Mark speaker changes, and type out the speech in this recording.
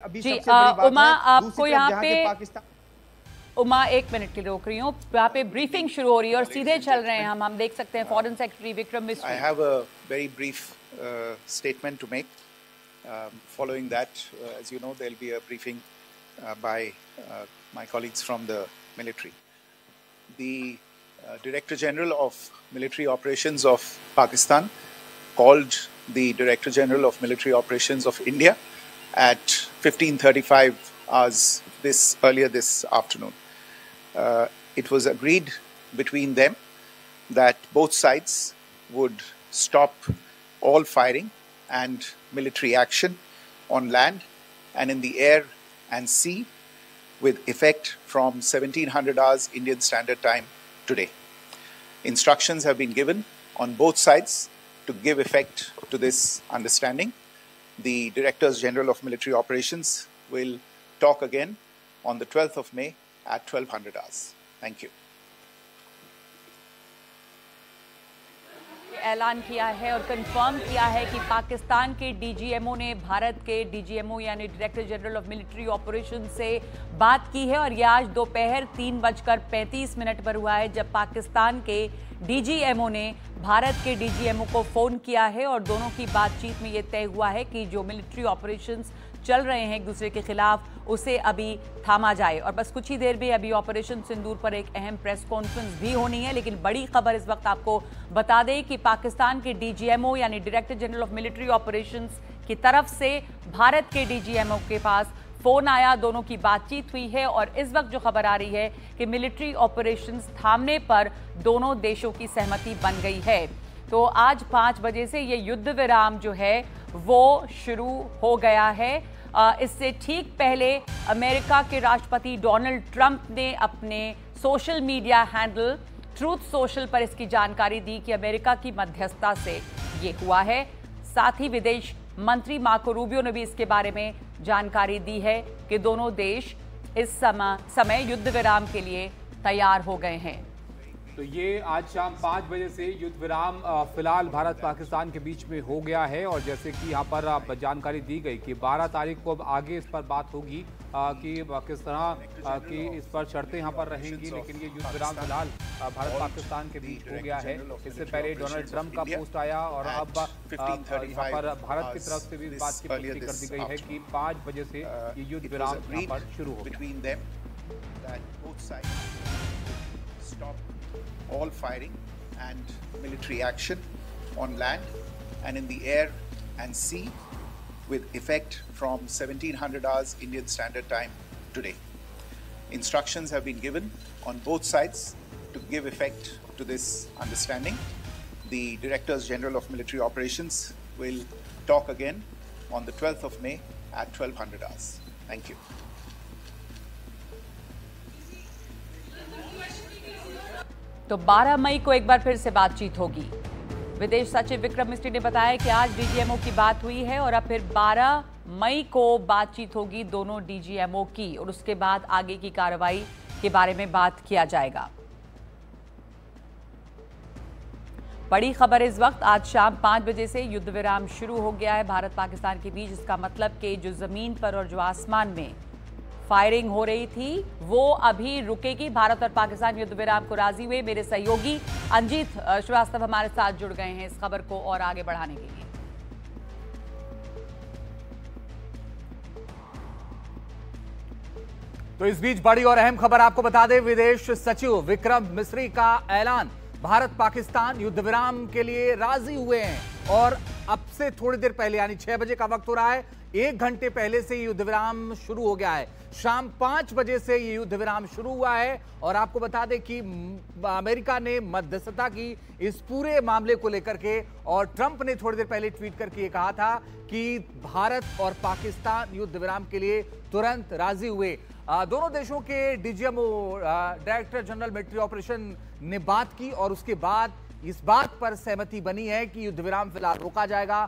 Speaker 1: अभी
Speaker 2: जी
Speaker 1: सबसे बड़ी बात
Speaker 2: उमा,
Speaker 1: है।
Speaker 2: आपको
Speaker 1: दूसरी
Speaker 2: यहाँ
Speaker 1: तरफ
Speaker 2: पे
Speaker 1: जहाँ के पाकिस्तान
Speaker 2: उमा, एक मिनट के लिए रोक रही हूँ। यहाँ पे ब्रीफिंग शुरू हो रही है और सीधे चल रहे हैं हम देख सकते हैं फॉरेन सेक्रेटरी विक्रम
Speaker 3: I
Speaker 2: मिस्री।
Speaker 3: have a very brief statement to make. Following that, as you know, there will be a briefing by my colleagues from the military. The Director General of Military Operations of Pakistan called the Director General of Military Operations of India at 15:35 hours earlier this afternoon. It was agreed between them that both sides would stop all firing and military action on land and in the air and sea with effect from 1700 hours Indian Standard Time today. Instructions have been given on both sides to give effect to this understanding. The Directors General of Military Operations will talk again on the 12th of May at 1200 hours. Thank you.
Speaker 2: ऐलान किया है और confirm किया है कि पाकिस्तान के DGMO ने भारत के डीजीएमओ यानी director general of military operation से बात की है और यह आज दोपहर 3:35 पर हुआ है जब पाकिस्तान के डीजीएमओ ने भारत के डीजीएमओ को फोन किया है और दोनों की बातचीत में यह तय हुआ है कि जो मिलिट्री ऑपरेशंस चल रहे हैं एक दूसरे के खिलाफ उसे अभी थामा जाए। और बस कुछ ही देर में अभी ऑपरेशन सिंदूर पर एक अहम प्रेस कॉन्फ्रेंस भी होनी है, लेकिन बड़ी खबर इस वक्त आपको बता दें कि पाकिस्तान के डीजीएमओ यानी director general of military operations की तरफ से भारत के डीजीएमओ के पास फोन आया, दोनों की बातचीत हुई है और इस वक्त जो खबर आ रही है कि मिलिट्री ऑपरेशंस थामने पर दोनों देशों की सहमति बन गई है। तो आज 5 बजे से ये युद्ध विराम जो है वो शुरू हो गया है। इससे ठीक पहले अमेरिका के राष्ट्रपति डोनाल्ड ट्रंप ने अपने social media handle truth social पर इसकी जानकारी दी कि अमेरिका की मध्यस्थता से ये हुआ है। साथ ही विदेश मंत्री मार्को रूबियो ने भी इसके बारे में जानकारी दी है कि दोनों देश इस समय युद्ध विराम के लिए तैयार हो गए हैं।
Speaker 4: तो ये आज शाम 5 बजे से युद्ध विराम फिलहाल भारत पाकिस्तान के बीच में हो गया है और जैसे कि यहाँ पर जानकारी दी गई कि 12 तारीख को अब आगे इस पर बात होगी कि किस तरह की इस पर शर्तें यहाँ पर रहेंगी, लेकिन ये युद्ध विराम फिलहाल भारत पाकिस्तान के बीच हो गया है। इससे पहले डोनाल्ड ट्रंप का पोस्ट आया और अब यहाँ पर भारत की तरफ से भी इस बात की पुष्टि कर दी गई है कि 5 बजे से ये युद्ध विराम यहाँ पर शुरू होगा।
Speaker 3: All firing and military action on land and in the air and sea with effect from 1700 hours Indian Standard Time today. Instructions have been given on both sides to give effect to this understanding. The Directors General of Military Operations will talk again on the 12th of May at 1200 hours. Thank you.
Speaker 2: तो 12 मई को एक बार फिर से बातचीत होगी। विदेश सचिव विक्रम मिस्री ने बताया कि आज डीजीएमओ की बात हुई है और अब फिर 12 मई को बातचीत होगी दोनों डीजीएमओ की और उसके बाद आगे की कार्रवाई के बारे में बात किया जाएगा। बड़ी खबर इस वक्त आज शाम 5 बजे से युद्ध विराम शुरू हो गया है भारत पाकिस्तान के बीच। इसका मतलब कि जो जमीन पर और जो आसमान में फायरिंग हो रही थी वो अभी रुकेगी। भारत और पाकिस्तान युद्ध विराम को राजी हुए। मेरे सहयोगी अंजीत श्रीवास्तव हमारे साथ जुड़ गए हैं इस खबर को और आगे बढ़ाने के लिए।
Speaker 4: तो इस बीच बड़ी और अहम खबर आपको बता दें, विदेश सचिव विक्रम मिस्री का ऐलान, भारत पाकिस्तान युद्ध विराम के लिए राजी हुए हैं और अब से थोड़ी देर पहले यानी 6 बजे का वक्त हो रहा है, 1 घंटे पहले से युद्ध विराम शुरू हो गया है। शाम 5 बजे से ये युद्ध विराम शुरू हुआ है और आपको बता दें कि अमेरिका ने मध्यस्थता की इस पूरे मामले को लेकर के और ट्रंप ने थोड़ी देर पहले ट्वीट करके ये कहा था कि भारत और पाकिस्तान युद्ध विराम के लिए तुरंत राजी हुए। दोनों देशों के DGMO director general military operation ने बात की और उसके बाद इस बात पर सहमति बनी है कि युद्ध विराम फिलहाल रोका जाएगा